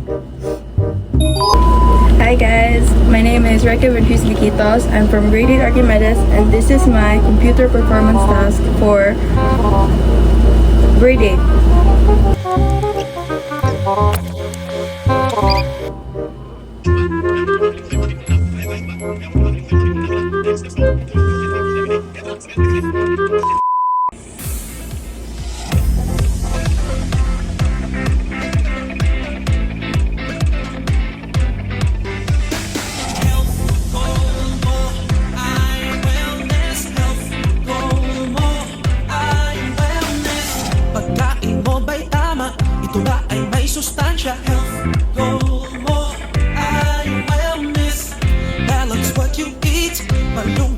Hi guys, my name is Rekia Ventus Viquitos. I'm from Grade 8 Archimedes and this is my computer performance task for Grade 8. Pagkain mo ba'y tama? Ito ba ay may sustansya? Health goal mo ay wellness. Balance what you eat, malung